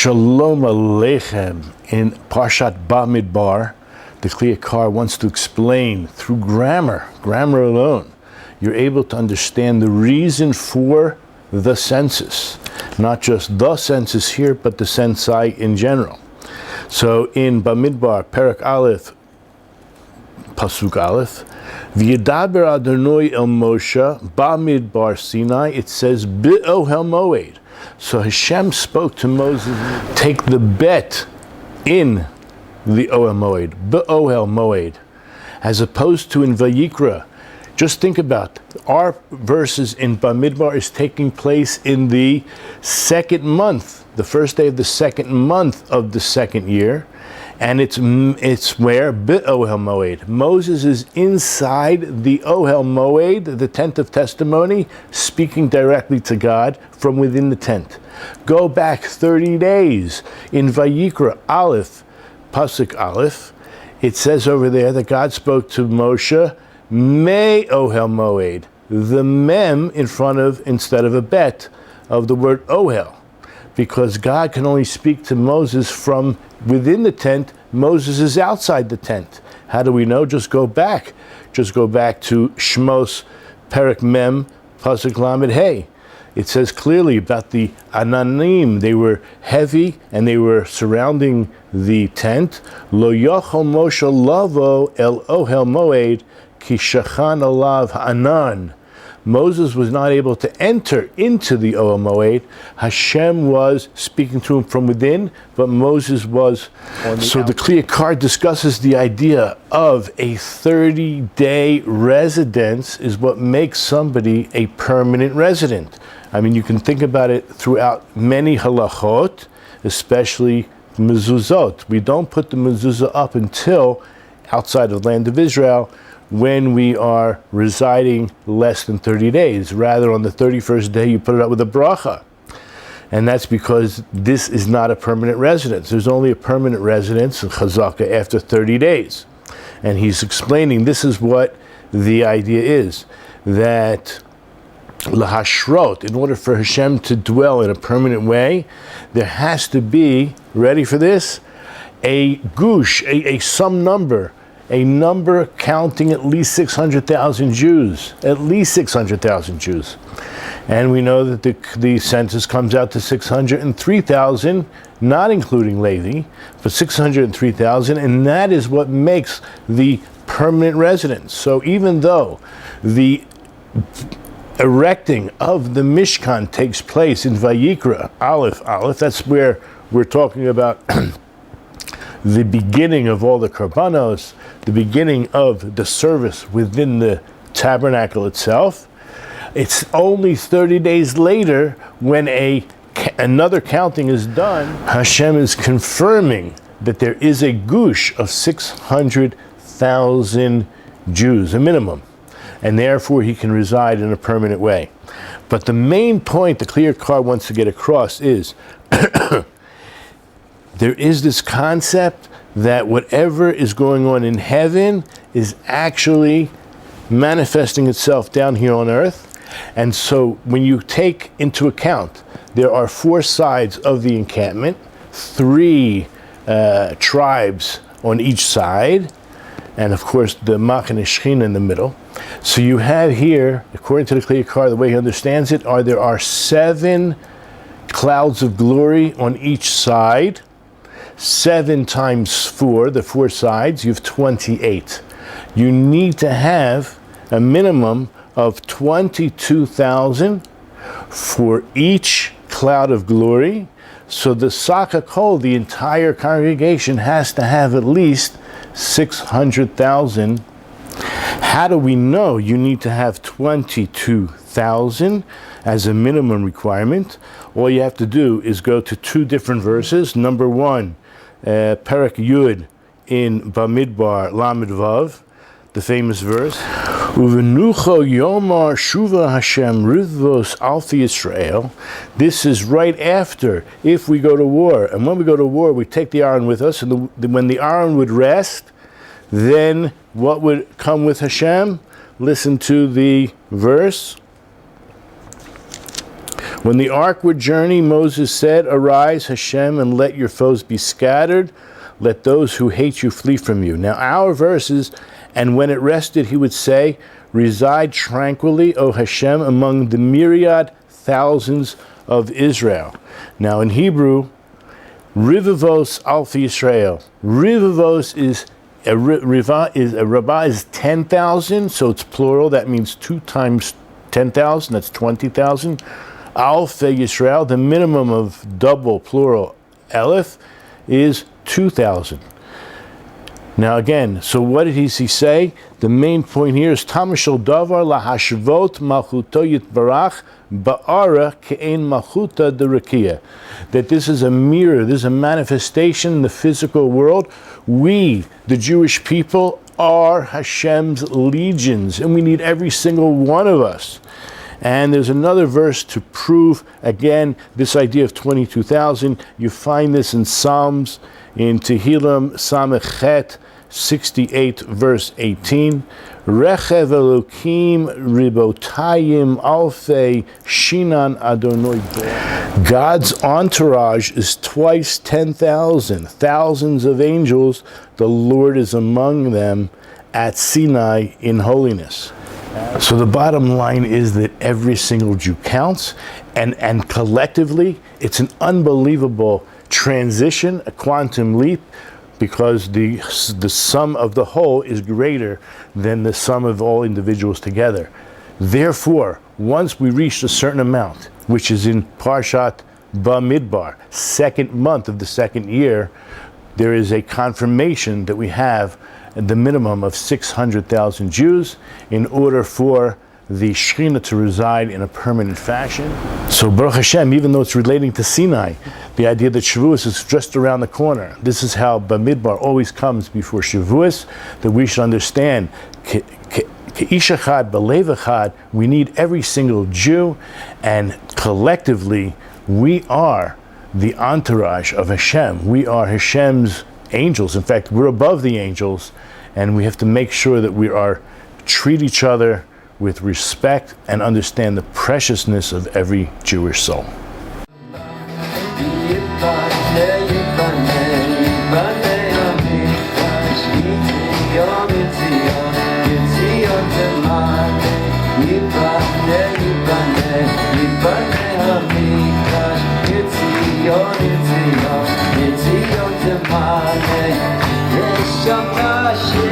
Shalom Aleichem. In Parashat Bamidbar, the Yakar wants to explain through grammar alone, you're able to understand the reason for the census. Not just the census here, but the censi in general. So in Bamidbar, Parak Aleph, Pasuk Aleph, V'yedaber Adonai el Moshe Bamidbar Sinai, it says B'ohel Moed. So Hashem spoke to Moses, take the bet in the Ohel Moed, B'ohel Moed, as opposed to in Vayikra. Just think about our verses in Bamidbar is taking place in the second month, the first day of the second month of the second year, and it's where B'ohel Moed. Moses is inside the Ohel Moed, the tent of testimony, speaking directly to God from within the tent. Go back 30 days in Vayikra Aleph, Pasuk Aleph. It says over there that God spoke to Moshe, Me Ohel Moed, the mem in front of, instead of a bet, of the word Ohel. Because God can only speak to Moses from within the tent. Moses is outside the tent. How do we know? Just go back. Just go back to Shmos Perek Mem Pasuk Lamed Hey. It says clearly about the Ananim. They were heavy and they were surrounding the tent. Lo yochel Moshe lavo el Ohel Moed ki shachan olav Anan. Moses was not able to enter into the Ohel Moed. Hashem was speaking to him from within, but Moses was on the So the Yakar discusses the idea of a 30-day residence is what makes somebody a permanent resident. I mean, you can think about it throughout many halachot, especially mezuzot. We don't put the mezuzah up until outside of the land of Israel, when we are residing less than 30 days. Rather, on the 31st day, you put it up with a bracha. And that's because this is not a permanent residence. There's only a permanent residence in Chazaka after 30 days. And he's explaining this is what the idea is, that lahashrot, in order for Hashem to dwell in a permanent way, there has to be, ready for this, a gush, a sum number, a number counting at least 600,000 Jews, at least 600,000 Jews. And we know that the census comes out to 603,000, not including Levi, but 603,000, and that is what makes the permanent residence. So even though the erecting of the Mishkan takes place in Vayikra, Aleph, that's where we're talking about the beginning of all the korbanos, the beginning of the service within the tabernacle itself. It's only 30 days later when another counting is done, Hashem is confirming that there is a gush of 600,000 Jews, a minimum, and therefore he can reside in a permanent way. But the main point the Yakar wants to get across is there is this concept that whatever is going on in heaven is actually manifesting itself down here on earth. And so when you take into account, there are 4 sides of the encampment, 3 tribes on each side, and of course the Machane Shechina in the middle. So you have here, according to the Yakar, the way he understands it, there are 7 clouds of glory on each side. 7 times 4, the 4 sides, you have 28. You need to have a minimum of 22,000 for each cloud of glory. So the Sakakol, the entire congregation, has to have at least 600,000. How do we know you need to have 22,000 as a minimum requirement? All you have to do is go to 2 different verses. Number 1, Perek Yud in Bamidbar Lamed Vav, the famous verse, Uvenucho Yomar Shuva Hashem Rivvos Alfi Yisrael. This is right after, if we go to war. And when we go to war, we take the Aron with us, and when the Aron would rest, then what would come with Hashem? Listen to the verse. When the ark would journey, Moses said, "Arise, Hashem, and let your foes be scattered. Let those who hate you flee from you." Now our verses, and when it rested, he would say, "Reside tranquilly, O Hashem, among the myriad thousands of Israel." Now in Hebrew, Rivavos Alfi Yisrael. Rivavos is a Rabbi is 10,000, so it's plural. That means 2 times 10,000. That's 20,000. Alfi Yisrael, the minimum of double plural Aleph, is 2,000. Now again, so what did he say? The main point here is Tamashal Davar lahashvot malchuto yitbarach ba'ara ke'ein malchuta derakia. That this is a mirror, this is a manifestation in the physical world. We, the Jewish people, are Hashem's legions, and we need every single one of us. And there's another verse to prove, again, this idea of 22,000. You find this in Psalms, in Tehillim, Samechet 68, verse 18. Rechev Elokim ribotayim alfei shinan adonoi. God's entourage is twice 10,000, thousands of angels. The Lord is among them at Sinai in holiness. So the bottom line is that every single Jew counts, and collectively, it's an unbelievable transition, a quantum leap, because the sum of the whole is greater than the sum of all individuals together. Therefore, once we reach a certain amount, which is in Parashat Bamidbar, second month of the second year, there is a confirmation that we have the minimum of 600,000 Jews in order for the Shekhinah to reside in a permanent fashion. So Baruch Hashem, even though it's relating to Sinai, the idea that Shavuos is just around the corner, this is how Bamidbar always comes before Shavuos, that we should understand, Ke'ish echad, belev echad, we need every single Jew, and collectively, we are the entourage of Hashem. We are Hashem's angels. In fact, we're above the angels, and we have to make sure that we treat each other with respect and understand the preciousness of every Jewish soul. It's